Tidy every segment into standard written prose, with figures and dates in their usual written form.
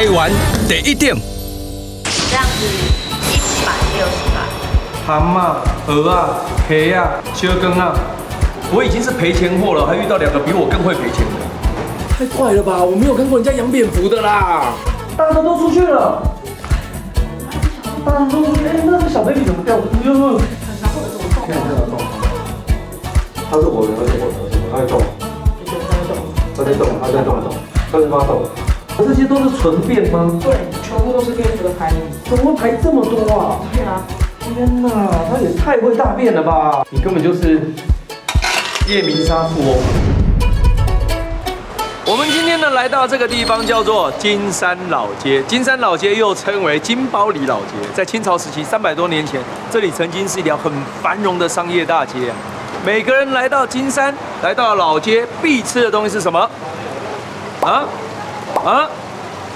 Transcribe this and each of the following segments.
台湾第一点。这样子160吧。蛤蟆、鹅啊、虾啊、秋羹啊，我已经是赔钱货了，还遇到2个比我更会赔钱的。太快了吧！我没有看过人家养蝙蝠的啦。大人都出去了。大人都出去，那个小 baby 怎么掉出去了？看这个动，它是我的，它在动，它在动，它在发抖。这些都是纯便吗？对，全部都是蝙蝠的排。怎么会排这么多啊？对啊，天哪，他也太会大便了吧！你根本就是夜明杀父哦。我们今天呢来到这个地方叫做金山老街，金山老街又称为金包里老街。在清朝时期300多年前，这里曾经是一条很繁荣的商业大街啊。每个人来到金山，来到老街，必吃的东西是什么？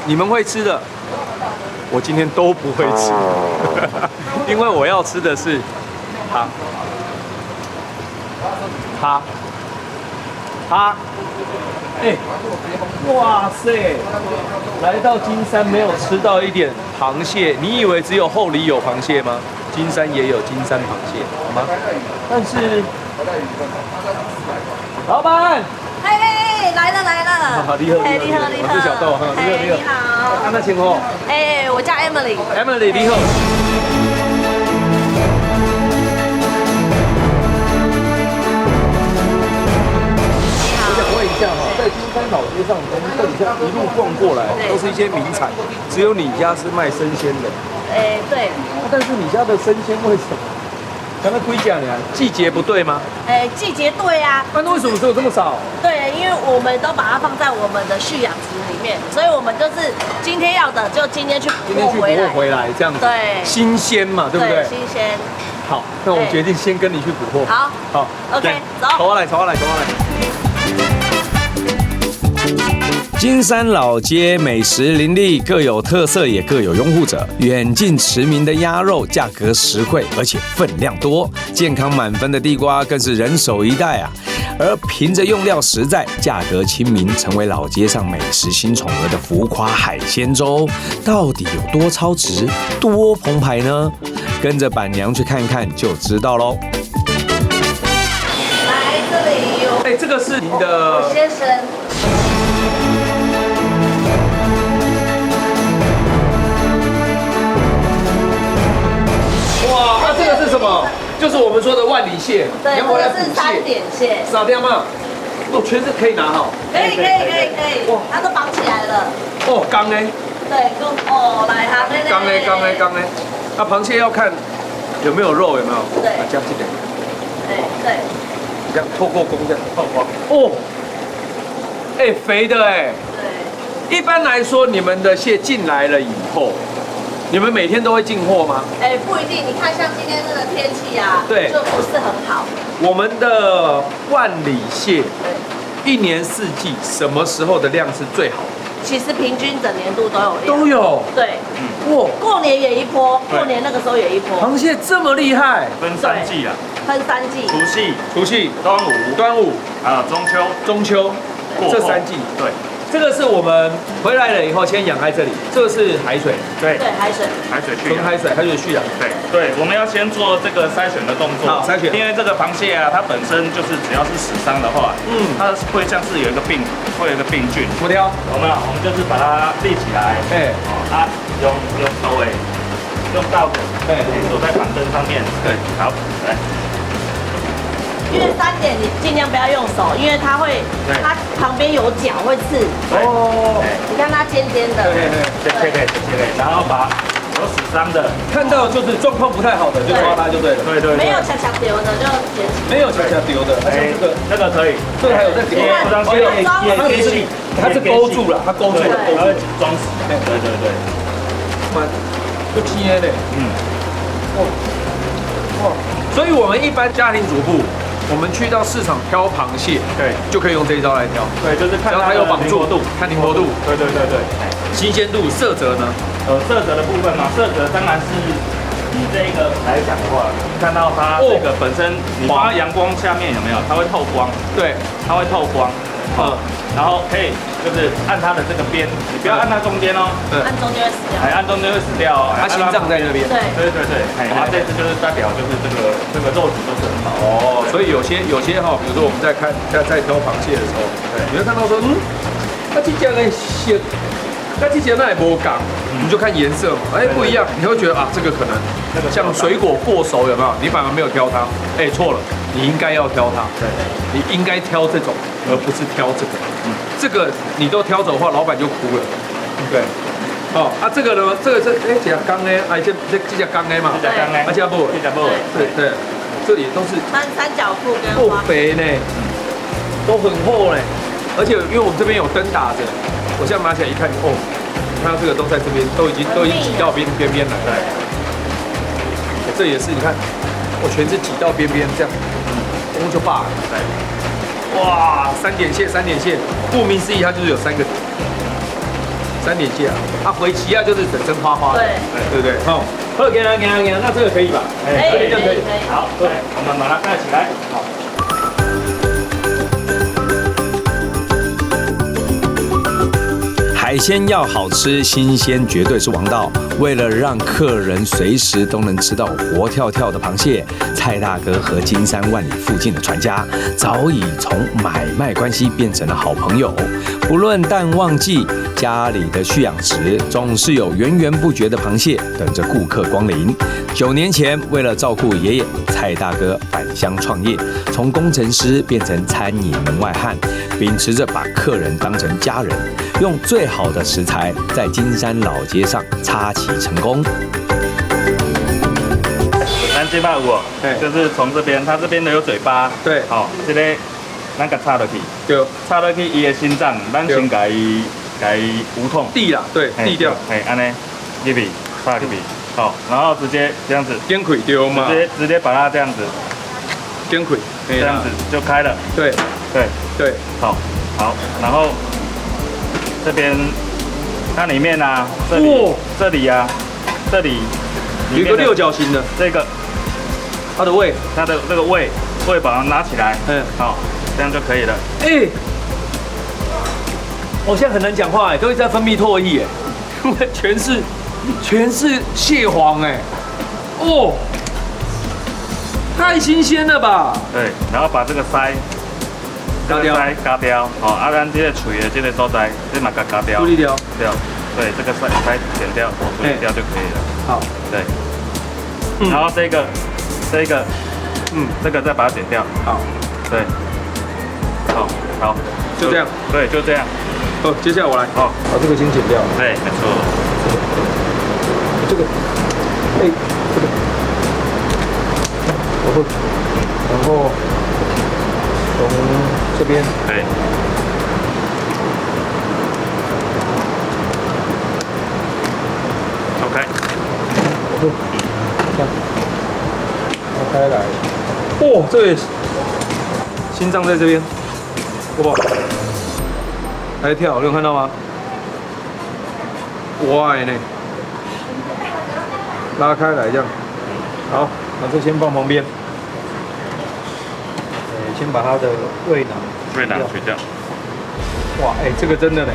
你们会吃的，我今天都不会吃，因为我要吃的是哇塞！来到金山没有吃到一点螃蟹，你以为只有后里有螃蟹吗？金山也有金山螃蟹，好吗？但是，老板。来了。好，你好，我是小豆，你好。看那情况。我叫 Emily。Emily， 你好。我想问一下哈，在金山老街上，从这里一路逛过来，都是一些名产，只有你家是卖生鲜的。对。但是你家的生鲜为什么？刚才龟讲呢，季节不对吗？季节对啊。那为什么只有这么少？对，因为我们都把它放在我们的蓄养池里面，所以我们就是今天要的就今天去捕获回来，这样子。对。新鲜嘛，对不对？新鲜。好，那我决定先跟你去捕获。好。OK， 走。走来。金山老街美食林立，各有特色，也各有拥护者。远近驰名的鸭肉，价格实惠，而且分量多；健康满分的地瓜，更是人手一袋啊。而凭着用料实在、价格亲民，成为老街上美食新宠儿的浮夸海鲜粥，到底有多超值、多澎湃呢？跟着板娘去看看就知道喽。来这里有。这个是您的。我先生。哇，那这个是什么？就是我们说的万里蟹。对，这个是3点蟹。3点吗？全是可以拿哈。可以。哇，它都绑起来了。钢哎。对，来哈。钢哎。那螃蟹要看有没有肉，有没有？对。加这点。对。这样透过光这样透光。肥的哎。对。一般来说，你们的蟹进来了以后。你们每天都会进货吗？不一定。你看，像今天这个天气啊，对，就不是很好。我们的万里蟹，一年四季什么时候的量是最好的？其实平均整年度都有量。都有。对。过年也一波，过年那个时候也一波。螃蟹这么厉害，分3季啊。分3季。除夕、端午啊，中秋，这3季。对。这个是我们回来了以后先养在这里，这个是海水，对，海水蓄养，海水蓄养，对，我们要先做这个筛选的动作，好，筛选，因为这个螃蟹啊，它本身就是只要是死伤的话，它会像是有一个病菌，怎么挑？我们就是把它立起来，用手尾，用稻子，锁在板凳上面，对，好，来。因为3点你尽量不要用手，因为它旁边有角会刺。你看它尖尖的。切开，然后把有死伤的，看到就是状况不太好的就抓它就对了。对。没有强丢的就捡起。没有强丢的，这个可以，这个还有在丢。它是勾住了，它勾住了，它会装死。对。就贴嘞。所以我们一般家庭主妇。我们去到市场挑螃蟹，对，就可以用这一招来挑。对，就是看它有绑住度，看灵活度。对。新鲜度、色泽呢？色泽的部分嘛，色泽当然是以这一个来讲的话，看到它这个本身，你放在阳光下面有没有？它会透光。对，它会透光。然后可以就是按它的这个边，你不要按它中间哦，按中间会死掉。哎，按中间会死掉哦。它心脏在那边。对哎，它这次就是代表就是这个肉质都是很好。哦，所以有些哈，比如说我们在挑螃蟹的时候，你会看到说，它这家呢蟹，那这家那也不港，你就看颜色嘛，哎不一样，你会觉得啊这个可能像水果过熟有没有？你反而没有挑它，哎错了，你应该要挑它，对，你应该挑这种，而不是挑这个，这个你都挑走的话，老板就哭了，对。哦，啊，这个呢，这个是这缸呢，啊，这只缸呢嘛，这只缸呢，这只不，对，这里都是三角裤跟够肥呢，都很厚呢，而且因为我们这边有灯打着，我现在拿起来一看，哦，看到这个都在这边，都已经挤到边了，对，这也是你看，我全是挤到边这样，就罢了，对，哇，三点蟹，顾名思义，它就是有3个。3点蟹啊，它回鳍啊就是整身花花的，对不对？好，给他，那这个可以吧？哎，可以。好，对，我们把它盖起来。好。海鲜要好吃，新鲜绝对是王道。为了让客人随时都能吃到活跳跳的螃蟹，蔡大哥和金山万里附近的船家早已从买卖关系变成了好朋友。不论淡旺季，家里的蓄养池总是有源源不绝的螃蟹等着顾客光临。9年前，为了照顾爷爷，蔡大哥返乡创业，从工程师变成餐饮门外汉，秉持着把客人当成家人，用最好的食材在金山老街上插旗成功。咱这把有，就是从这边，它这边的有嘴巴，对，好，这个咱给插落去，对，插落去伊的心脏，咱先给伊无痛地啦，对，地掉，哎，安尼入去，插入去，好，然后直接这样子，颠溃丢嘛，直接把它这样子，颠溃，这样子就开了，对，好，然后这边它里面啊，这里啊，这里有一个6角形的，这个它的胃，它的这个胃把它拿起来，好，这样就可以了。我现在很难讲话都一直在分泌唾液因为全是蟹黄哦，太新鲜了吧？对，然后把这个鳃嘎掉，好，咱这个嘴的这个所在，这嘛嘎掉，处理掉，对，这个鳃剪掉，处理掉就可以了。好，对，然后这个，这个再把它剪掉。好，对，好，就这样。对，就这样。接下来我来。好，把这个先剪掉。对，没错。这个，这个，然后从这边。对。OK。这样。开来。哇，这个心脏在这边，哇，还跳，你有看到吗？哇呢，拉开来这样，好，把这先放旁边，先把它的胃囊取掉。哇，这个真的呢，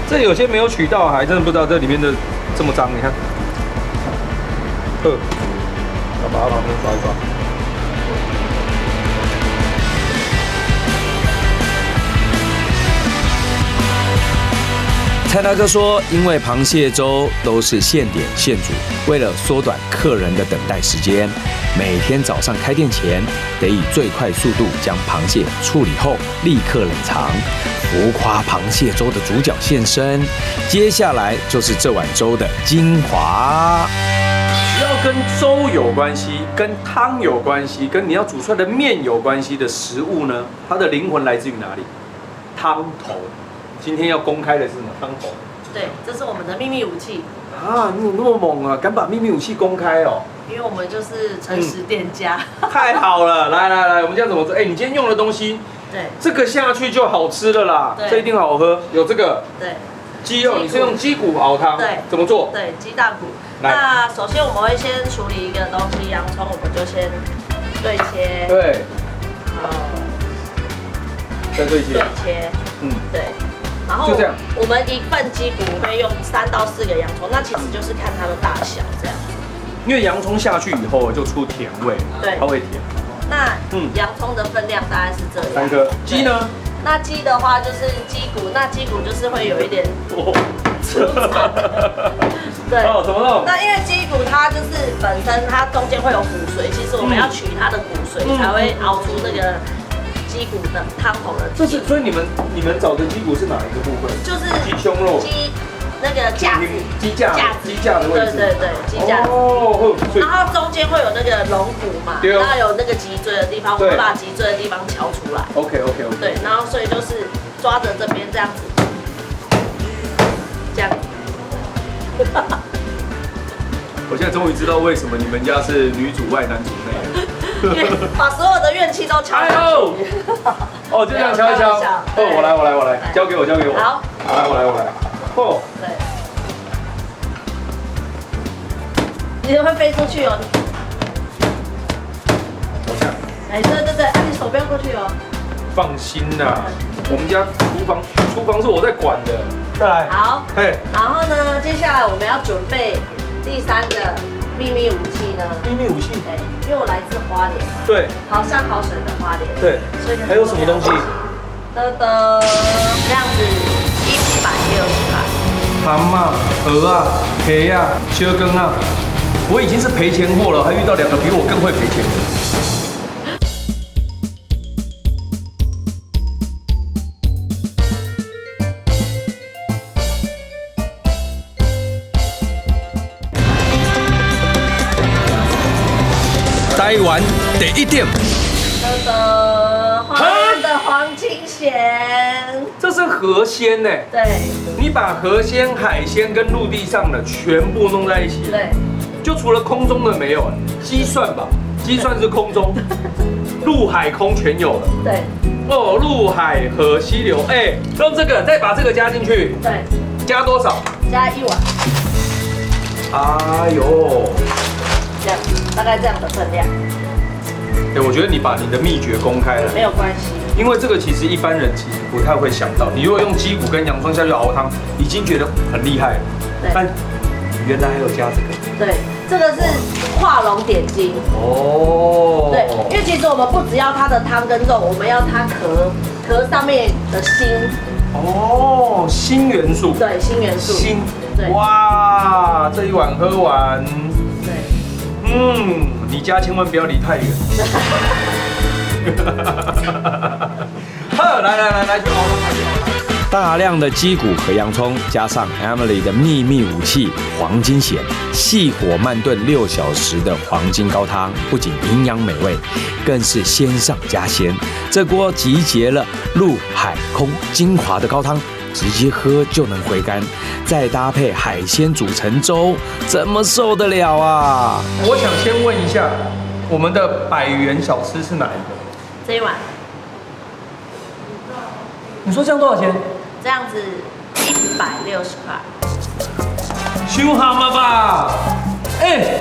这有些没有取到，还真的不知道这里面的这么脏，你看，要把它旁边刷一刷。蔡大哥说，因为螃蟹粥都是现点现煮，为了缩短客人的等待时间，每天早上开店前得以最快速度将螃蟹处理后立刻冷藏。浮夸螃蟹粥的主角现身，接下来就是这碗粥的精华。只要跟粥有关系、跟汤有关系、跟你要煮出来的面有关系的食物呢，它的灵魂来自于哪里？汤头。今天要公开的是什么？汤头。对，这是我们的秘密武器。啊，你怎么那么猛啊？敢把秘密武器公开哦？因为我们就是诚实店家。太好了，来，我们这样怎么做？你今天用的东西，对，这个下去就好吃了啦。这一定好喝。有这个。对。鸡肉，你是用鸡骨熬汤。对。怎么做？对，鸡大骨。那首先我们会先处理一个东西，洋葱我们就先对切。对。好。再对切。对切。对。然后就这样，我们一份鸡骨会用3到4个洋葱，那其实就是看它的大小这样。因为洋葱下去以后就出甜味，对，它会甜。那洋葱的分量大概是这样。3颗。鸡呢？那鸡的话就是鸡骨，那鸡骨就是会有一点粗糙。对。哦，怎么弄？那因为鸡骨它就是本身它中间会有骨髓，其实我们要取它的骨髓才会熬出那个鸡骨的汤头的。这是所以你们找的鸡骨是哪一个部分？就是鸡胸肉。鸡那个架子。鸡架的位置。对，鸡架。哦。然后中间会有那个龙骨嘛，然后有那个脊椎的地方，我们把脊椎的地方敲出来。OK。对，然后所以就是抓着这边这样子，这样。我现在终于知道为什么你们家是女主外男主内了。因为把所有的怨气都敲下去。哦，就这样敲一敲。哦，我来，交给我。好。我来。哦。对。你会飞出去哦。好像。哎，对，你手不要过去哦。放心啦，我们家厨房是我在管的。再来。好。嘿。然后呢，接下来我们要准备第3个秘密武器呢。秘密武器。对，因为我来自花莲。对。好山好水的花莲。对。所以还有什么东西？这样子160块。蛤蟆、鹅啊、黑啊、秋羹啊，我已经是赔钱货了，还遇到2个比我更会赔钱的。台湾第一点，花莲的黄金咸，这是河鲜呢。对，你把河鲜、海鲜跟陆地上的全部弄在一起，对，就除了空中的没有，鸡算吧，鸡算是空中，陆海空全有了。对，哦，陆海河溪流，哎，用这个再把这个加进去，对，加多少？加1碗。哎呦，这样，大概这样的分量。哎，我觉得你把你的秘诀公开了，没有关系，因为这个其实一般人其实不太会想到。你如果用鸡骨跟洋葱下去熬汤，已经觉得很厉害了。但原来还有加这个。对，这个是画龙点睛。哦。对，因为其实我们不只要它的汤跟肉，我们要它壳上面的锌。哦，锌元素。对，锌元素。锌。对。哇，这一碗喝完。对。你家千万不要离太远。来，去熬汤。大量的鸡骨和洋葱，加上 Emily 的秘密武器黄金咸，细火慢炖6小时的黄金高汤，不仅营养美味，更是鲜上加鲜。这锅集结了陆海空精华的高汤，直接喝就能回甘，再搭配海鲜煮成粥，怎么受得了啊？我想先问一下，我们的100元小吃是哪一个？这一碗。你说这样多少钱？这样子160块。太蛤蟆吧？哎，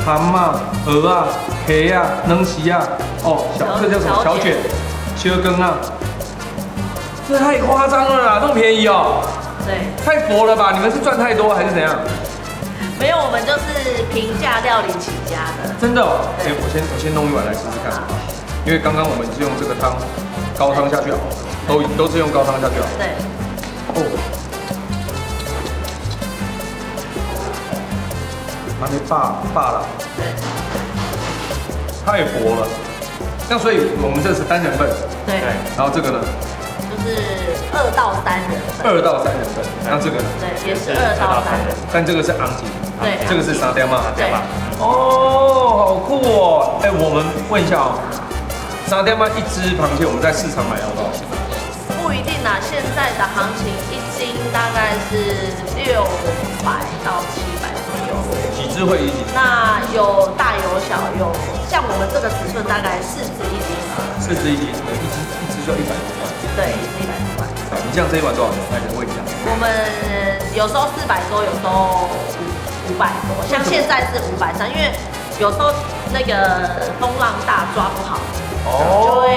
蛤蟆、鹅啊、黑啊、能席啊，哦，这叫什么？小卷、秋羹啊。这太夸张了啦，这么便宜哦。对。太佛了吧？你们是赚太多还是怎样？没有，我们就是平价料理起家的。真的哦。哎，我先弄一碗来试试看，因为刚刚我们是用这个汤。高汤下去熬，都是用高汤下去熬。对。哦。还没罢了。对。太薄了。那所以我们这是单人份。对。然后这个呢？就是2到3人份。2到3人份。那这个呢？对，也是2到3人。但这个是昂吉。对。这个是沙爹吗？对。哦，好酷哦！哎，我们问一下哦。沙爹吗？一只螃蟹我们在市场买要多少钱？不一定啦，现在的行情1斤大概是600到700左右。几只会一斤？那有大有小，有像我们这个尺寸大概4只1斤。4只1斤，一只就100多块。对，100多块。你这样这一碗多少钱？来问一下。我们有时候400多，有时候500多，像现在是530，因为有时候那个风浪大抓不好。就会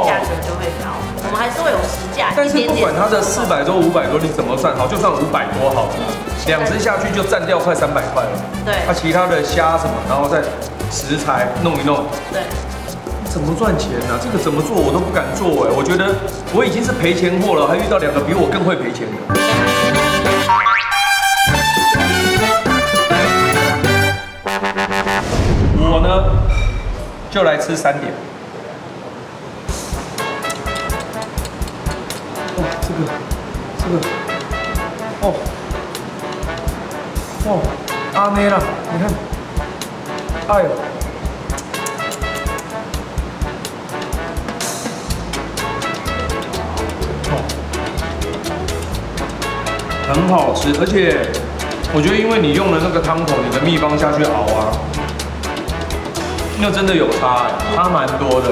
价格就会高，我们还是会有时但是不管它的400多、500多，你怎么算好？就算500多好了，2只下去就占掉快300块了。对，它其他的虾什么，然后再食材弄一弄，对，怎么赚钱呢？这个怎么做我都不敢做哎，我觉得我已经是赔钱货了，还遇到2个比我更会赔钱的。我呢，就来吃3点。哇，这个，哦，哦，阿妹啦，你看，哎呦，哦，很好吃，而且我觉得因为你用了那个汤头，你的秘方下去熬啊。那真的有差哎，差蛮多的。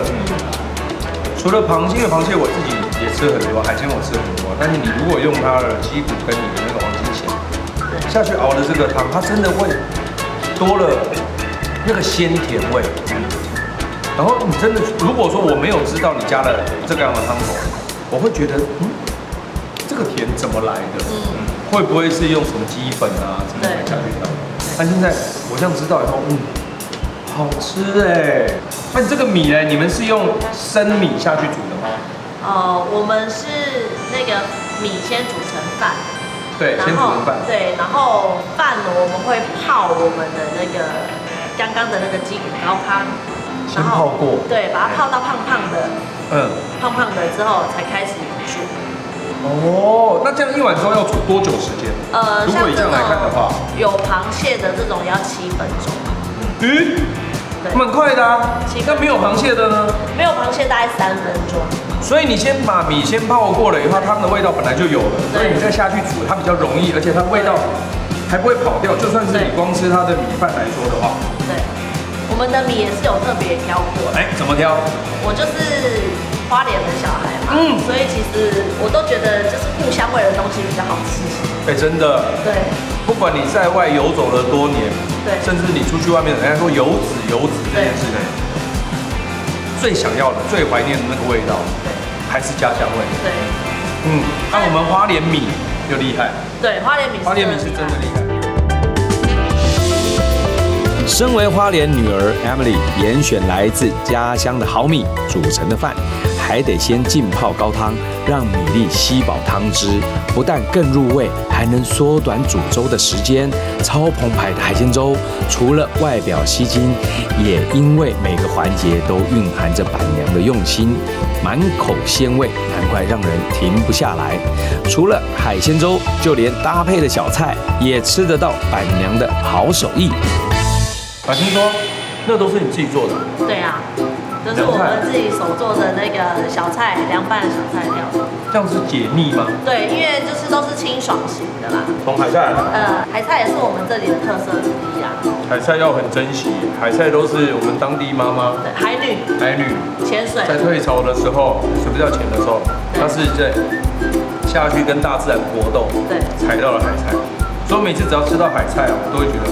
除了螃蟹，因为螃蟹我自己也吃很多，海鲜我吃很多。但是你如果用它的鸡骨跟你的那个黄金蚬下去熬的这个汤，它真的会多了那个鲜甜味。然后你真的，如果说我没有知道你加了这个样的汤头，我会觉得，这个甜怎么来的？会不会是用什么鸡粉啊之类的下去调？但现在我这样知道以后，好吃哎！那你这个米呢？你们是用生米下去煮的吗？我们是那个米先煮成饭，对，先煮成饭。对，然后饭呢，我们会泡我们的那个刚刚的那个鸡骨高汤，先泡过。对，把它泡到胖胖的，胖胖的之后才开始煮。哦，那这样一碗粥要煮多久时间？如果以这样来看的话，有螃蟹的这种要7分钟。蛮快的啊。那没有螃蟹的呢？没有螃蟹大概3分钟。所以你先把米先泡过了以后，汤的味道本来就有了，所以你再下去煮，它比较容易，而且它味道还不会跑掉。就算是你光吃它的米饭来说的话，对，我们的米也是有特别挑过。怎么挑？我就是花莲的小孩嘛，所以其实我都觉得就是故乡味的东西比较好吃。真的。对。不管你在外游走了多年，对，甚至你出去外面，人家说游子这件事情，最想要的、最怀念的那个味道，对，还是家乡味。对，那我们花莲米就厉害。对，花莲米是真的厉害。身为花莲女儿 Emily 严选来自家乡的好米煮成的饭，还得先浸泡高汤，让米粒吸饱汤汁，不但更入味，还能缩短煮粥的时间。超澎湃的海鲜粥，除了外表吸睛，也因为每个环节都蕴含着板娘的用心，满口鲜味，难怪让人停不下来。除了海鲜粥，就连搭配的小菜也吃得到板娘的好手艺。听说那都是你自己做的？对啊，都是我们自己手做的那个小菜，凉拌的小菜料。这样是解腻吗？对，因为就是都是清爽型的啦。从海菜来的？海菜也是我们这里的特色之一啊。海菜要很珍惜，海菜都是我们当地妈妈。对，海女潜水，在退潮的时候，水比较浅的时候，她是在下去跟大自然搏斗，对，采到了海菜。所以每次只要吃到海菜啊，我都会觉得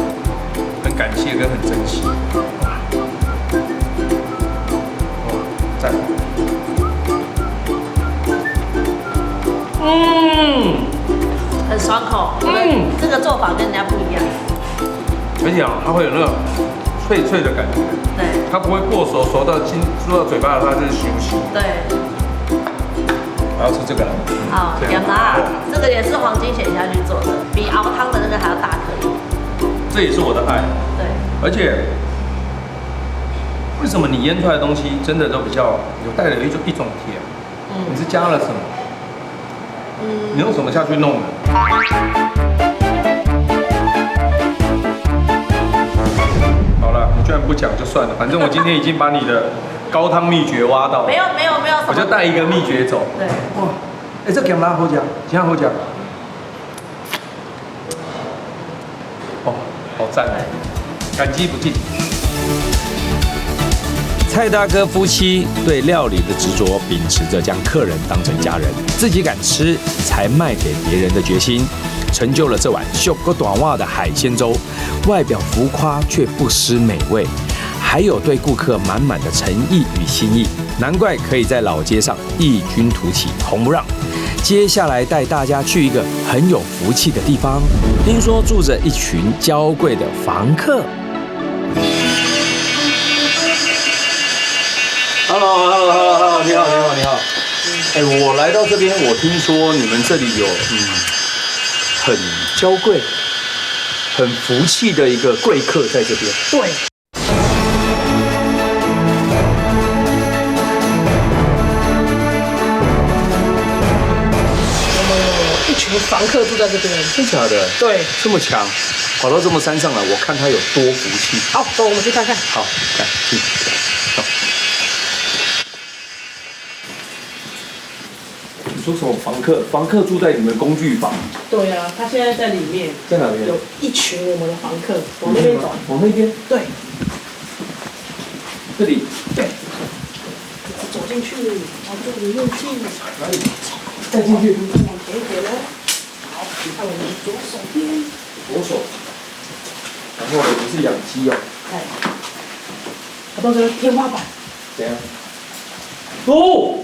很感谢跟很珍惜。赞。很爽口。这个做法跟人家不一样。而且它会有那种脆脆的感觉。对。它不会过熟，熟到嘴巴的话就是休息。对。我要吃这个了。好，甜辣，这个也是黄金蚬下去做的，比熬汤的那个还要大颗。这也是我的爱。对。而且，为什么你腌出来的东西真的都比较有带了一种甜？你是加了什么？你用什么下去弄的？好了，你居然不讲就算了，反正我今天已经把你的高汤秘诀挖到了。没有，我就带一个秘诀走。对。哇，这咸辣好吃，真好吃。哦，好赞，感激不尽。蔡大哥夫妻对料理的执着，秉持着将客人当成家人，自己敢吃才卖给别人的决心，成就了这碗秀个短袜的海鲜粥。外表浮夸却不失美味，还有对顾客满满的诚意与心意，难怪可以在老街上异军突起，红不让。接下来带大家去一个很有福气的地方，听说住着一群娇贵的房客。Hello， 你好。哎，我来到这边，我听说你们这里有很娇贵、很福气的一个贵客在这边。对。一群房客住在这边，真假的？对，这么强，跑到这么山上来，我看他有多福气。好，走，我们去看看。好，来，去，走。你说什么房客？房客住在你们公寓房？对啊，他现在在里面。在哪边？有一群我们的房客，往那边走。往那边？对。这里？对。走进去，往这里面去。哪里？再进去。往前一点哦。好，你看我们左手边。左手。然后呢，不是养鸡哦。哎。跑到这个天花板。怎样？哦。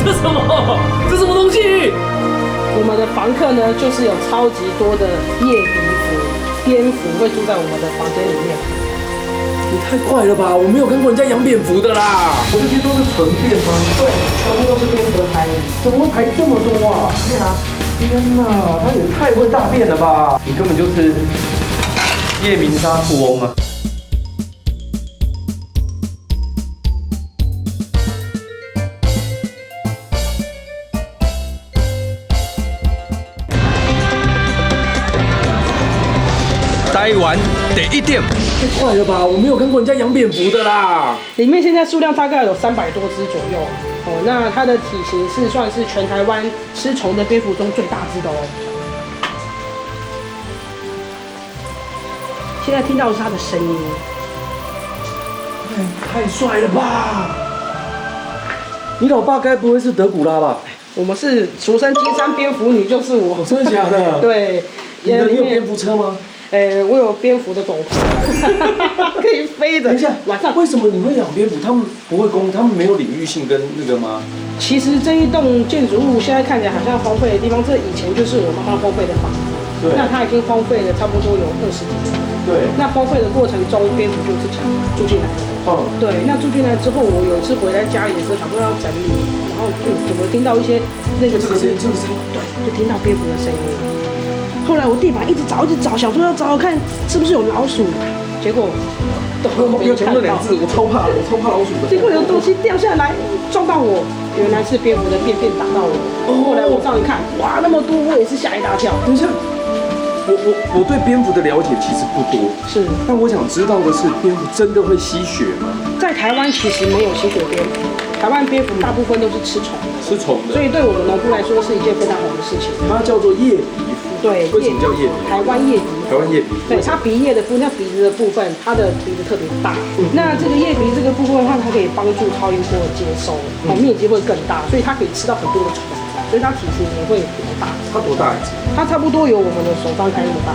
这什么？这什么东西？我们的房客呢，就是有超级多的夜笛蝠、蝙蝠会住在我们的房间里面。你太快了吧！我没有看过人家养蝙蝠的啦。我这些都是纯便吗？对，全部都是蝙蝠的排遗。怎么会排这么多啊？对啊。天哪，他也太会大便了吧！你根本就是夜明砂富翁啊！台湾第一点，太快了吧！我没有看过人家养蝙蝠的啦。里面现在数量大概有300多只左右哦。那它的体型是算是全台湾吃虫的蝙蝠中最大只的哦。现在听到的是它的声音。太帅了吧！你老爸该不会是德古拉吧？我们是俗称金山蝙蝠女，就是我。真的假的？对。你有蝙蝠车吗？我有蝙蝠的狗可以飞的。等一下，晚上为什么你会养蝙蝠？他们不会他们没有领域性跟那个吗？其实这一栋建筑物现在看起来好像荒废的地方，这以前就是我妈妈荒废的房子。对。那它已经荒废了差不多有20几年。对。那荒废的过程中，蝙蝠就自己住进来了。对。那住进来之后，我有一次回来家里的时候，想说要整理，然后怎么听到一些那个这个声音，对，就听到蝙蝠的声音。后来我地板一直找，想说要找看是不是有老鼠，结果都没有看到。我超怕老鼠的。结果有东西掉下来撞到我，原来是蝙蝠的便便打到我。后来往上一看，哇，那么多，我也是吓一大跳。等一下，我对蝙蝠的了解其实不多，是，但我想知道的是，蝙蝠真的会吸血吗？在台湾其实没有吸血蝙蝠，台湾蝙蝠大部分都是吃虫的，所以对我们农夫来说是一件非常好的事情。它叫做叶鼻蝠。对，为什么叫叶鼻？台湾叶鼻。台湾叶鼻。对，它鼻叶的部分，它鼻子的部分，它的鼻子特别大。那这个叶鼻这个部分的话，它可以帮助超音波的接收，面积会更大，所以它可以吃到很多的虫，所以它体型也会比较大。它多大一只？它差不多有我们的手张开那么大。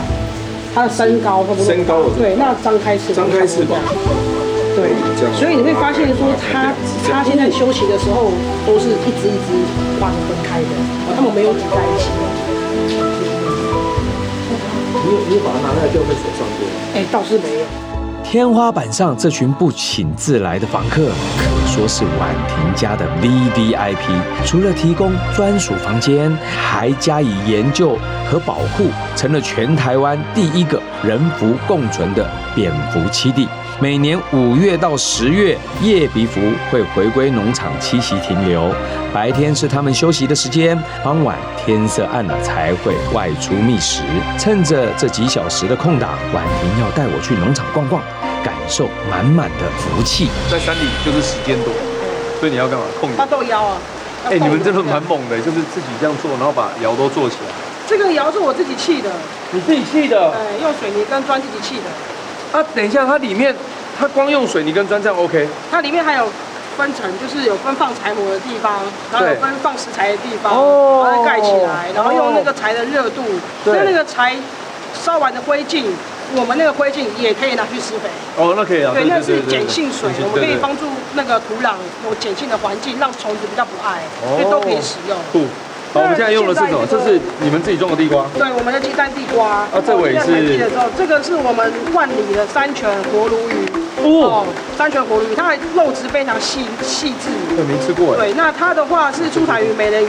它的身高差不多。身高对，那张开翅膀。对，所以你会发现说它现在休息的时候都是一只一只画的分开的，它们没有挤在一起的。你有把它拿来吊在手上过？倒是没有。天花板上这群不请自来的房客，可说是婉婷家的 VVIP。除了提供专属房间，还加以研究和保护，成了全台湾第一个人蝠共存的蝙蝠栖地。每年5月到10月，叶鼻蝠会回归农场栖息停留。白天是他们休息的时间，傍晚天色暗了才会外出觅食。趁着这几小时的空档，婉婷要带我去农场逛逛，感受满满的福气。在山里就是时间多，所以你要干嘛？控制。发豆腰啊！你们真的蛮猛的，就是自己这样做，然后把窑都做起来。这个窑是我自己砌的。你自己砌的？用水泥跟砖自己砌的。等一下，它里面，它光用水泥跟砖这样 OK？它里面还有分层，就是有分放柴模的地方，然后有分放食材的地方，把它盖起来，然后用那个柴的热度，让那个柴烧完的灰烬我们那个灰烬也可以拿去施肥。哦，那可以啊。对，那是碱性水，我们可以帮助那个土壤有碱性的环境，让虫子比较不爱，所以都可以使用。好，我们现在用的是什么？这是你们自己种的地瓜。对，我们的鸡蛋地瓜。啊，这尾是。这个是我们万里的山泉活鲈鱼。山泉活鲈鱼，它的肉质非常细致。对，没吃过。对，那它的话是出产于美人鱼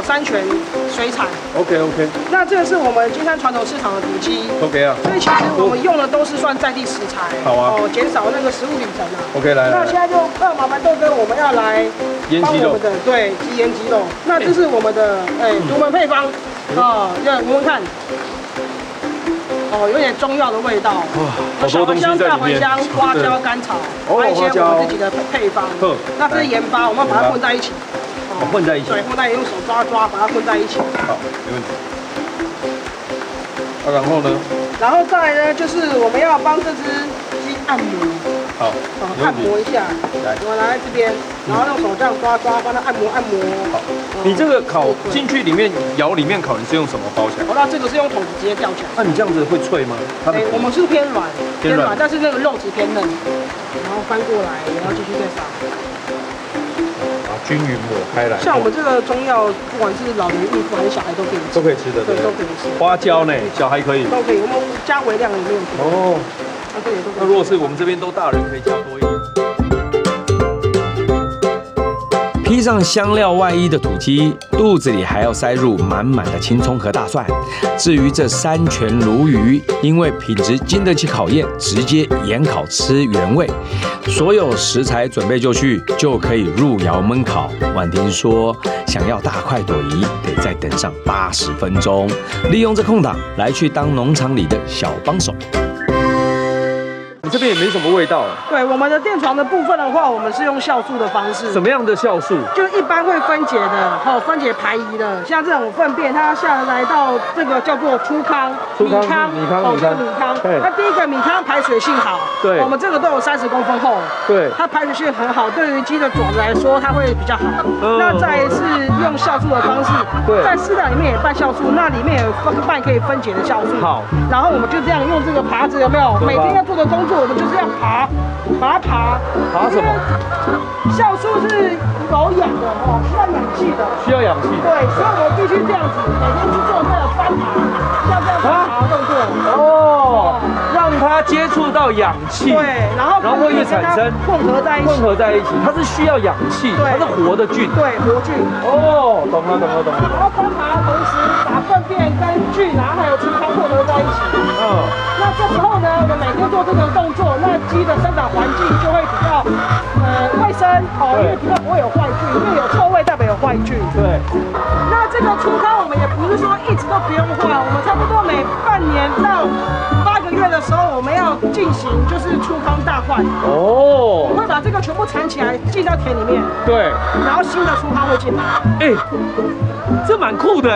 山泉水产。OK。那这个是我们金山传统市场的土鸡。OK 啊。所以其实我们用的都是算在地食材。好啊。减少那个食物旅程啊。OK， 来。那现在就麻烦豆哥，我们要来帮我们的对鸡腌鸡肉。那这是我们的独门配方让闻闻看。有点中药的味道。好多东西在里面。大茴香、花椒、甘草，还有一些我们自己的配方。那这是盐巴，我们把它混在一起。混在一起。对，混在一起，用手抓，把它混在一起。好，没问题。然后呢？然后再来呢，就是我们要帮这只鸡按摩。好，按摩一下。来，我拿在这边，然后用手这样抓，帮它按摩。好，你这个烤进去里面窑里面烤，你是用什么包起来？那这个是用桶子直接吊起来。那你这样子会脆吗？我们是偏软，但是那个肉质偏嫩。然后翻过来，然后继续再撒。均匀抹开来。像我们这个中药，不管是老人、孕妇还是小孩都可以吃。都可以吃的。对，都可以吃。花椒呢？小孩可以。都可以，我们加微量也没有错。那如果是我们这边都大人，可以加多一点。披上香料外衣的土鸡，肚子里还要塞入满满的青葱和大蒜。至于这山泉鲈鱼，因为品质经得起考验，直接盐烤吃原味。所有食材准备就绪，就可以入窑焖烤。婉婷说，想要大快朵颐，得再等上80分钟，利用这空档来去当农场里的小帮手。这边也没什么味道。对，我们的垫床的部分的话，我们是用酵素的方式。什么样的酵素？就一般会分解的，分解排遗的，像这种粪便，它下来到这个叫做粗糠、米糠。那第一个米糠排水性好，对，我们这个都有30公分厚，对，它排水性很好，对于鸡的爪子来说，它会比较好。那再是用酵素的方式，在饲料里面也拌酵素，那里面也拌可以分解的酵素。好，然后我们就这样用这个耙子，有没有？每天要做的工作。我们就是要耙什么？酵素是有氧的需要氧气的。对，所以我们必须这样子，每天去做这个翻耙，像这样翻耙动作。让它接触到氧气。对，然后会产生混合在一起。它是需要氧气，它是活的菌。对，活菌。懂了。然后翻耙同时把粪便跟菌，然后还有粗糠混合在一起。那这时候呢，我们每天做这个动作，那鸡的生长环境就会比较卫生因为比较不会有坏菌，因为有臭味代表有坏菌。对。那这个粗糠我们也不是说一直都不用换，我们差不多每半年到8个月的时候，我们要进行就是粗糠大换。我们会把这个全部铲起来进到田里面。对。然后新的粗糠会进来。这蛮酷的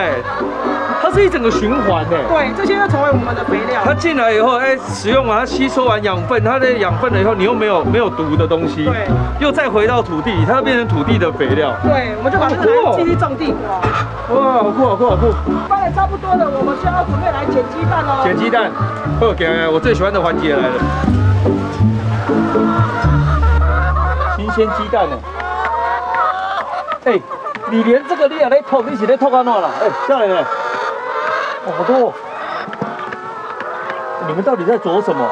它是一整个循环的。对，这些就成为我们的肥料。它进来以后，使用完它吸收完养分，它的养分了以后，你又没有毒的东西，对，又再回到土地里，它会变成土地的肥料。对，我们就把这个来继续种地瓜。哇，好酷！翻得差不多了，我们现在准备来捡鸡蛋喽。捡鸡蛋，给我最喜欢的环节来了，新鲜鸡蛋呢。你连这个你也在偷，你是在偷干哪了？下来了，好多！你们到底在做什么？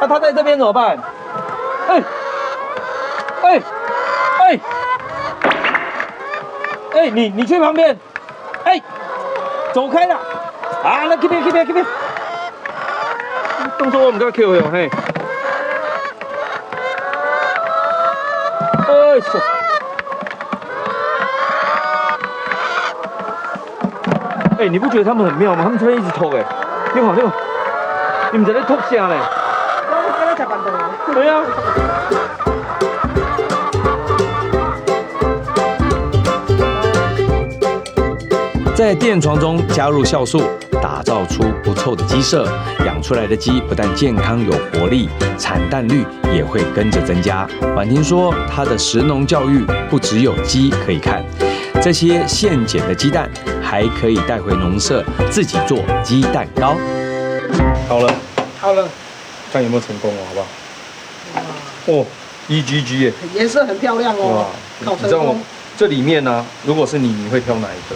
他在这边怎么办？你去旁边，走开了！那这边，动作我们都要 Q 哟，你不觉得他们很妙吗？他们这边一直偷你好，你们在那偷啥嘞？对呀。在垫床中加入酵素，打造出不臭的鸡舍，养出来的鸡不但健康有活力，产蛋率也会跟着增加。婉婷说，她的食农教育不只有鸡可以看，这些现捡的鸡蛋还可以带回农舍自己做鸡蛋糕。好了，好了，看有没有成功哦，好不好？哦，EGG 耶，颜色很漂亮哦，烤成功。这里面呢，如果是你会挑哪一个？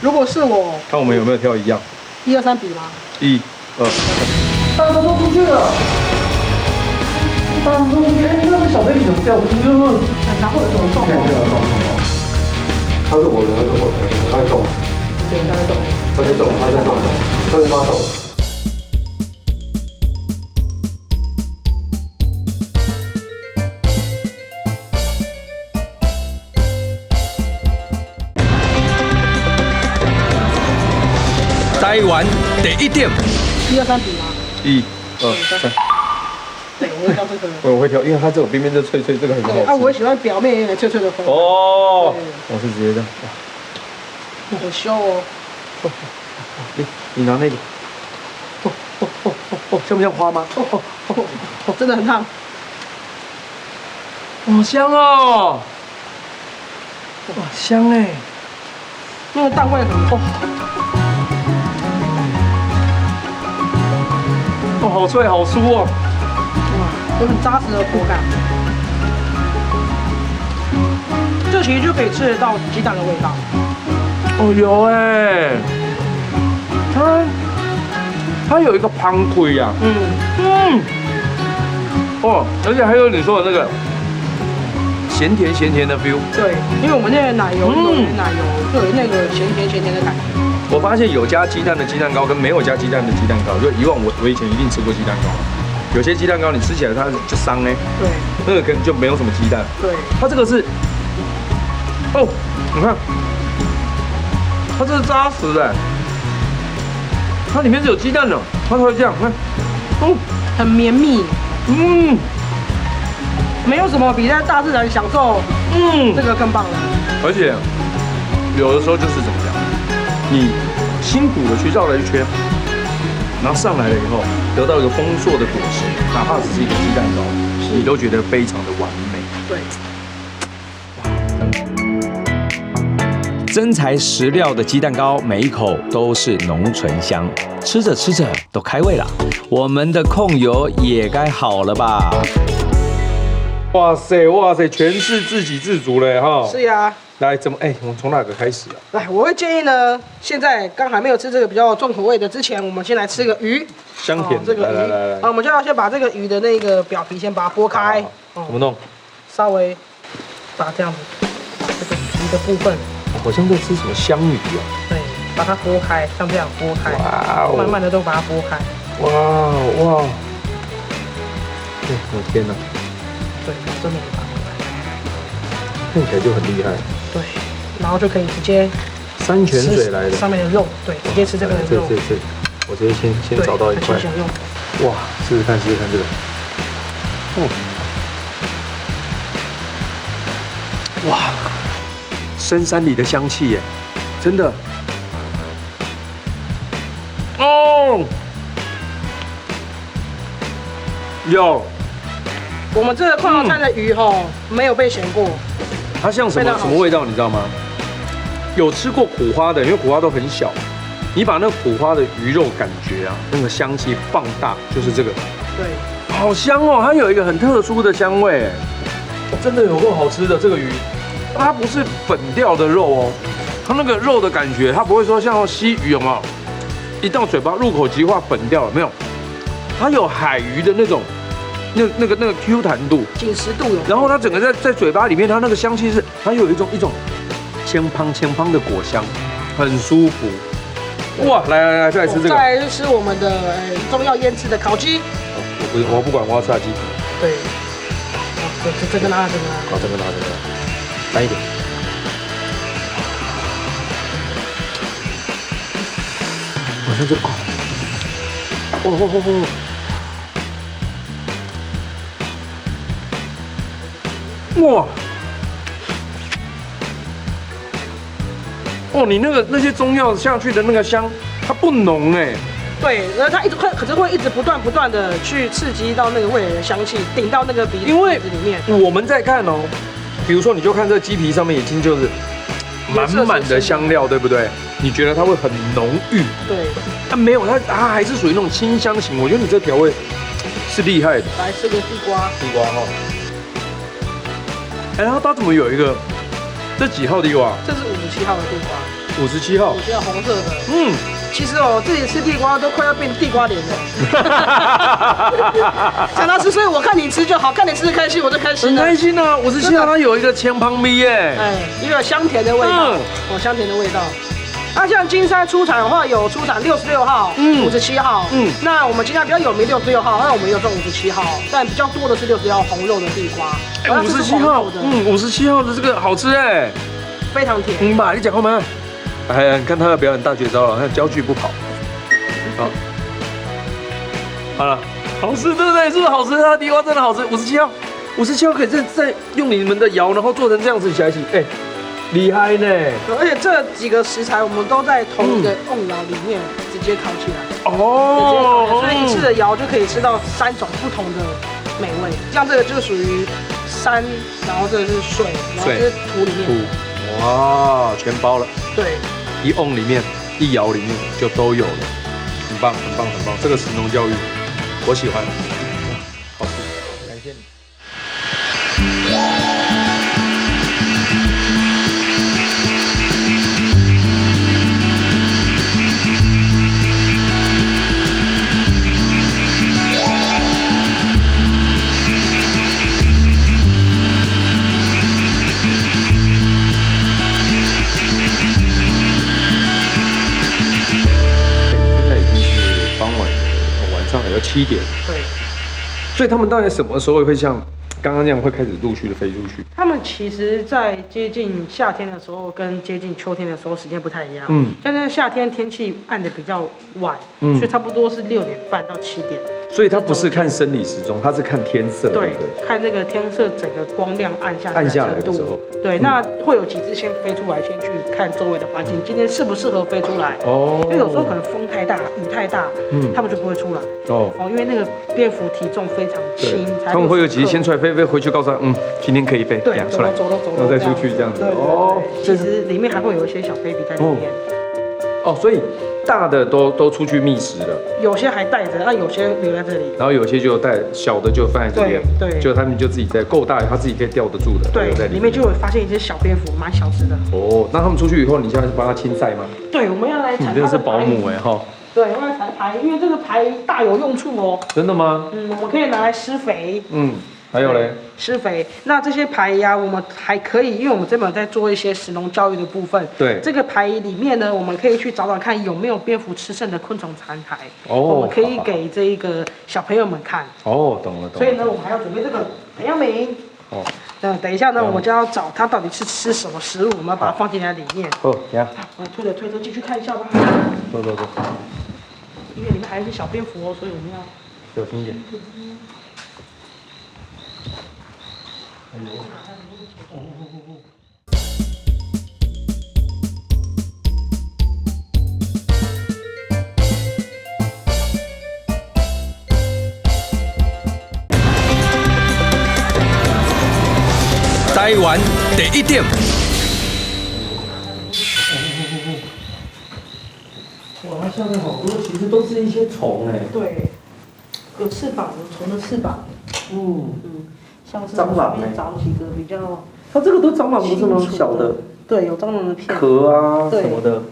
如果是我，看我们有没有挑一样？1、2、3比吗？1、2、3。大家都出去了。大家都出去，那个小 baby 怎么掉出去了？然后有什么状况？他是我的，他在动。对，他在动。他在动，他在发抖。待完第一点。1、2、3比吗？1、2、3。对，我会挑这个。我会挑，因为它这种边边就脆脆，这个很好吃。啊，我喜欢表面有点脆脆的风。哦，我是直接这样。好羞哦。你拿那个。像不像花吗？真的很烫。好香哦！哇，香哎！那个蛋味很厚。哦，好脆，好酥哦！有很扎实的口感，这其实就可以吃得到鸡蛋的味道。哦，有哎，它有一个pan葵呀，哦，而且还有你说的那个咸甜的 feel。对，因为我们那个奶油，奶油就有那个咸甜的感觉。我发现有加鸡蛋的鸡蛋糕跟没有加鸡蛋的鸡蛋糕，就以往我以前一定吃过鸡蛋糕。有些鸡蛋糕你吃起来它就伤哎，对，那个可能就没有什么鸡蛋。对，它这个是，哦，你看，它这是扎实的，它里面是有鸡蛋的，它才会这样，看，哦，很绵密，没有什么比在大自然享受，这个更棒了。而且有的时候就是怎么讲，你辛苦的去绕了一圈。然后上来了以后，得到一个丰硕的果实，哪怕只是一个鸡蛋糕，你都觉得非常的完美。对。真材实料的鸡蛋糕，每一口都是浓醇香，吃着吃着都开胃了。我们的控油也该好了吧？哇塞，全是自给自足了哈。是呀。来，怎么？我们从哪个开始啊？来，我会建议呢，现在刚还没有吃这个比较重口味的之前，我们先来吃个鱼，香甜这个鱼。来，我们就要先把这个鱼的那个表皮先把它剥开。怎么弄？稍微把这样子，把这个鱼的部分，好像在吃什么香鱼哦。对，把它剥开，像这样剥开，慢慢的都把它剥开。哇！我天哪！对，真的把它剥开，看起来就很厉害。对，然后就可以直接山泉水来的上面的肉，对，直接吃这个肉。这，我直接先找到一块。哇，试试看这个。哇，深山里的香气耶，真的。哦，有。我们这个矿餐的鱼没有被咸过。它像什么味道，你知道吗？有吃过苦花的，因为苦花都很小，你把那个苦花的鱼肉感觉啊，那个香气放大，就是这个。对，好香哦，它有一个很特殊的香味，真的有够好吃的这个鱼。它不是粉掉的肉哦，它那个肉的感觉，它不会说像西鱼有没有？一到嘴巴入口即化粉掉了没有？它有海鱼的那种。那个 Q 弹度，紧实度有，然后它整个在嘴巴里面，它那个香气是，它有一种千芳的果香，很舒服。哇，来，再来吃这个。再来就吃我们的中药腌制的烤鸡。我不管，我要吃鸡。对。这个拿，这个拿。好，这个拿，来一点。好像这个。哇！你那些中药下去的那个香，它不浓哎。对，然后它可是会一直不断的去刺激到那个味蕾的香气，顶到那个鼻子里面。我们在看比如说你就看这鸡皮上面已经就是满的香料，对不对？你觉得它会很浓郁？对，啊，没有，它还是属于那种清香型。我觉得你这调味是厉害的。来吃个地瓜，地瓜哈。哎，然后它怎么有一个？这几号地瓜？这是57号的地瓜57号。我觉得红色的。嗯，其实哦，自己吃地瓜都快要变地瓜脸了。想到吃，所以我看你吃就好，看你吃的开心，我就开心了。很开心啊！57号它有一个前旁咪耶，哎，也有香甜的味道，香甜的味道。那像金山出产的话，有出产66号、57号，那我们金山比较有名66号，那我们也有这种57号，但比较多的是66号红肉的地瓜。57号，57号的这个好吃哎，非常甜。妈，你讲话吗？哎，你看他的表演大绝招了，他焦距不跑。好了，好吃，对不对？是不是好吃？它的地瓜真的好吃。57号可以再用你们的窑，然后做成这样子起来洗，哎。厉害呢！而且这几个食材我们都在同一个瓮窑里面直接烤起来，所以一次的窑就可以吃到3种不同的美味。像这个就属于山，然后这个是水，然后这是土里面。哇，全包了。对，一瓮里面、一窑里面就都有了，很棒，很棒，很棒。这个食农教育，我喜欢，好吃，感谢你。7点，对，所以他们大概什么时候会像刚刚那样会开始陆续的飞出去？他们其实，在接近夏天的时候跟接近秋天的时候时间不太一样。现在夏天天气暗的比较晚，所以差不多是6点半到7点。所以它不是看生理时钟，它是看天色。对，看这个天色整个光亮暗下来的时候。对，那会有几只先飞出来，先去看周围的环境，今天适不适合飞出来？因为有时候可能风太大、雨太大，他们就不会出来。因为那个蝙蝠体重非常轻，他们会有几只先出来飞，回去告诉他，今天可以飞，对，出来，走了，然后再出去这样子。其实里面还会有一些小 baby 在里面。所以大的都出去觅食了，有些还带着，那有些留在这里，然后有些就带小的就放在这边，对，就他们就自己在够大，他自己可以吊得住的，对，里面就有发现一只小蝙蝠，蛮小只的。那他们出去以后，你现在是帮他清晒吗？对，我们要来铲。你真的是保姆哎哈。对，我要铲排，因为这个排大有用处哦。真的吗？我们可以拿来施肥。还有嘞，施肥。那这些排呀，我们还可以，因为我们这本在做一些食农教育的部分。对。这个排里面呢，我们可以去找找看有没有蝙蝠吃剩的昆虫残骸。我们可以给这一个小朋友们看。懂了。所以呢，我们还要准备这个培养皿。那等一下呢，我们就要找它到底是吃什么食物，我们要把它放进来里面。等下。我推着推车进去看一下吧。走。因为里面还有一些小蝙蝠哦，所以我们要小心一点。台湾第一点。哇，它下面好多，其实都是一些虫哎。对，有翅膀，有虫的翅膀。像是蟑螂找几个比较，它这个都蟑螂不是吗？小的。对，有蟑螂的片。壳啊什么的，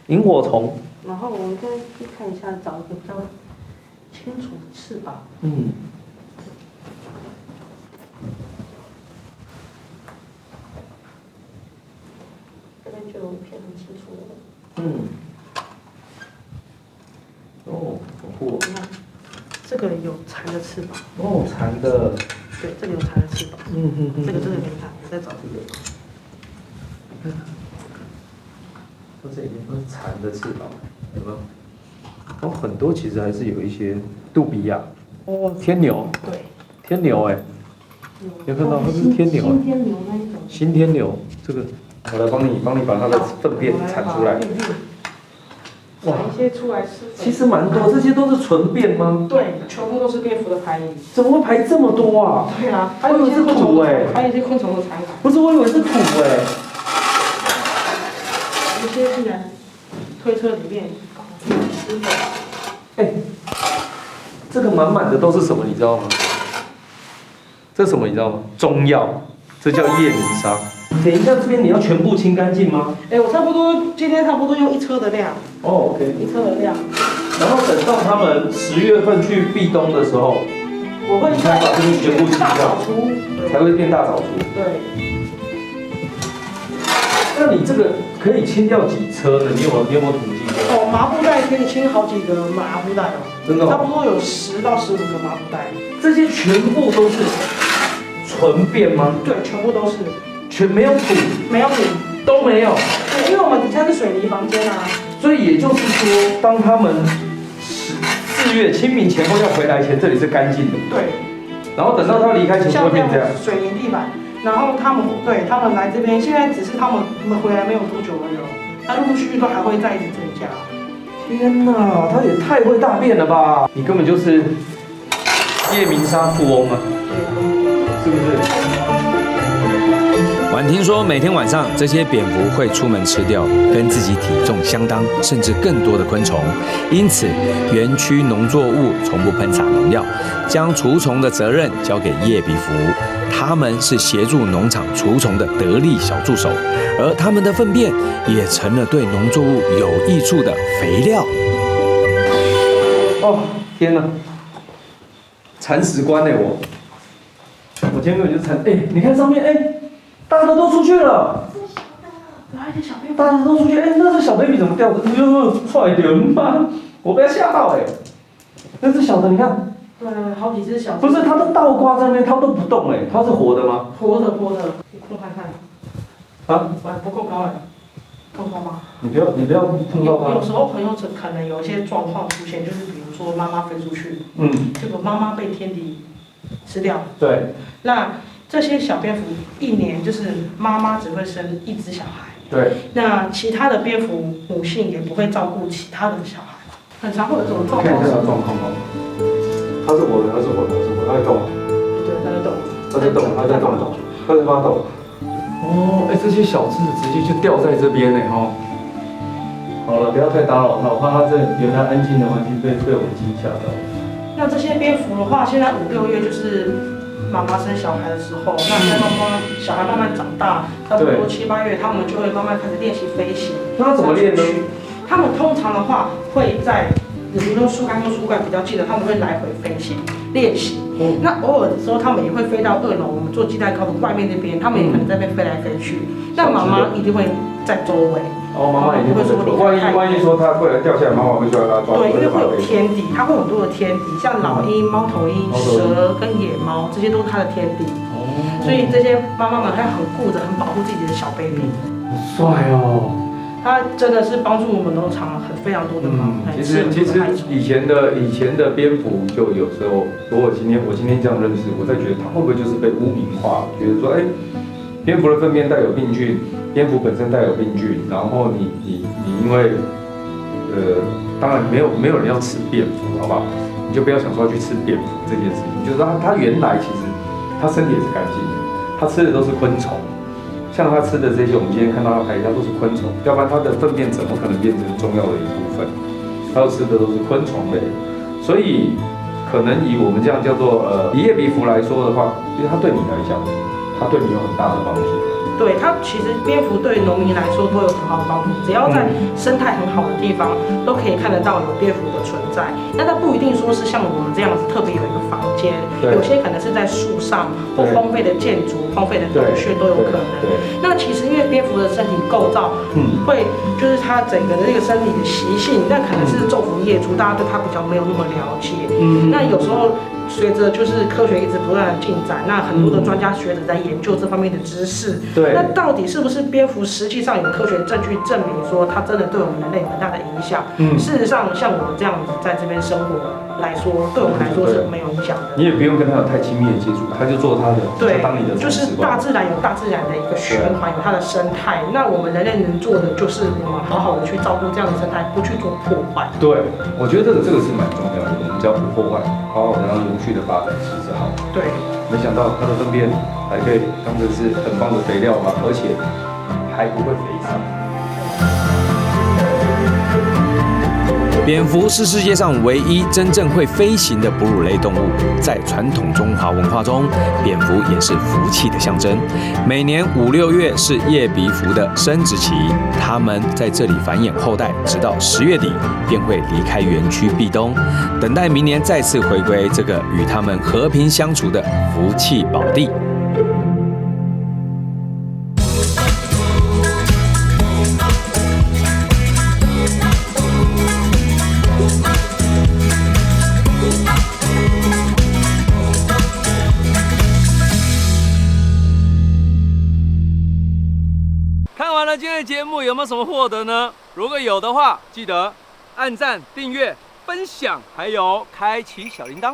萤火虫。然后我们再去看一下，找一个比较清楚的翅膀。这边就有一片很清楚的。好酷。你看，这个有蝉的翅膀。蝉的。对，这里有蝉的翅膀。这个没看，我在找这个。这里面都是蝉的翅膀，有没有？很多其实还是有一些杜比亚。天牛。对。天牛哎。有看到它是天牛。新天牛那一种。新天牛，这个我来帮你把它的粪便铲出来。哇，一些出来吃。其实蛮多，这些都是纯便吗？对，全部都是蝙蝠的排遗。怎么会排这么多啊？对啊，还有一些土哎，还有一些昆虫的残骸。不是，我以为是土哎。有些竟然推车里面施肥。哎，这个满满的都是什么？你知道吗？这是什么？你知道吗？中药，这叫夜明砂。等一下，这边你要全部清干净吗？哎，我今天差不多用1车的量。哦 ，OK，1车的量。然后等到他们10月份去避冬的时候，我会才把这边全部清掉，才会变大扫除。对。那你这个可以清掉几车呢？你有没有统计过？哦，麻布袋可以清好几个麻布袋哦。真的、哦？差不多有10到15个麻布袋。这些全部都是纯便吗？对，全部都是。全没有土？没有土，都没有。对，因为我们底下是水泥房间啊。所以也就是说，当他们4月清明前后要回来前，这里是干净的。对。然后等到他离开前就会变这样。水泥地板。然后他们来这边，现在只是他们回来没有多久而已。他陆陆续续都还会再一直增加。天哪，他也太会大便了吧！你根本就是夜明砂富翁啊，是不是？婉婷说，每天晚上这些蝙蝠会出门吃掉跟自己体重相当甚至更多的昆虫，因此园区农作物从不喷洒农药，将除虫的责任交给叶鼻蝠，他们是协助农场除虫的得力小助手，而他们的粪便也成了对农作物有益处的肥料。哦，天哪，铲屎官哎我今天根本就铲你看上面大的都出去了，大的都出去那这小 baby 怎么掉的？踹掉妈！我被他吓到那只小的你看。对，好几只小。不是，它都倒挂在那边，它都不动它是活的吗？活的，你看看。啊？不够高够高吗？你不要碰到它。有时候朋友可能有一些状况出现，就是比如说妈妈飞出去，结果妈妈被天敌吃掉。对。那这些小蝙蝠1年就是妈妈只会生1只小孩。对。那其他的蝙蝠母性也不会照顾其他的小孩，很常会有这种状况。看一下它状况它是活的，它在动。对，它在动，它在发抖。哦，这些小只直接就掉在这边好了，不要太打扰它，我怕它这原来安静的环境被我们惊吓到。那这些蝙蝠的话，现在5、6月就是妈妈生小孩的时候，那小孩慢慢长大，差不多7、8月，他们就会慢慢开始练习飞行。那怎么练呢？他们通常的话会在，比如说树干跟树干比较近的，他们会来回飞行练习。那偶尔的时候，他们也会飞到2楼，我们做鸡蛋糕的外面那边，他们也可能在那边飞来飞去。那妈妈一定会在周围。妈妈一定会说，万一说它不然掉下来，妈妈会叫它抓。对，因为会有天敌，它会有很多的天敌，像老鹰、猫头鹰、蛇跟野猫，这些都是它的天敌。所以这些妈妈们还很顾着、很保护自己的小 baby。好帅哦！它真的是帮助我们农场非常多的忙。其实以前的蝙蝠就有时候，我今天这样认识，我在觉得它会不会就是被污名化，觉得说蝙蝠的粪便带有病菌，蝙蝠本身带有病菌，然后你因为当然没有人要吃蝙蝠，好不好？你就不要想说要去吃蝙蝠这件事情，就是它原来其实它身体也是干净的，它吃的都是昆虫。像它吃的这些，我们今天看到它拍，它都是昆虫，要不然它的粪便怎么可能变成重要的一部分？它吃的都是昆虫类，所以可能以我们这样叫做以叶鼻蝠来说的话，其实它对你来讲，它对你有很大的帮助。对它其实蝙蝠对农民来说都有很好的帮助，只要在生态很好的地方，都可以看得到有蝙蝠的存在。那它不一定说是像我们这样子特别有一个房间，有些可能是在树上或荒废的建筑、荒废的洞穴都有可能。那其实因为蝙蝠的身体构造，会就是它整个的这个身体的习性，那可能是昼伏夜出，大家对它比较没有那么了解。那有时候随着就是科学一直不断的进展，那很多的专家学者在研究这方面的知识。那到底是不是蝙蝠实际上有科学证据证明说它真的对我们人类有很大的影响？事实上，像我们这样子在这边生活来说，对我们来说是没有影响的。你也不用跟它有太亲密的接触，它就做它的，对，当你的。就是大自然有大自然的一个循环，有它的生态。那我们人类能做的就是我们好好的去照顾这样的生态，不去做破坏。对，我觉得这个是蛮重要的，我们只要不破坏，好好的让永续的发展其实好。对。没想到它的粪便还可以当成是很棒的肥料嘛，而且还不会肥死。蝙蝠是世界上唯一真正会飞行的哺乳类动物，在传统中华文化中，蝙蝠也是福气的象征。每年5、6月是叶鼻蝠的生殖期，它们在这里繁衍后代，直到10月底便会离开园区避冬，等待明年再次回归这个与它们和平相处的福气宝地。看完了今天的节目，有没有什么获得呢？如果有的话，记得按赞、订阅、分享，还有开启小铃铛。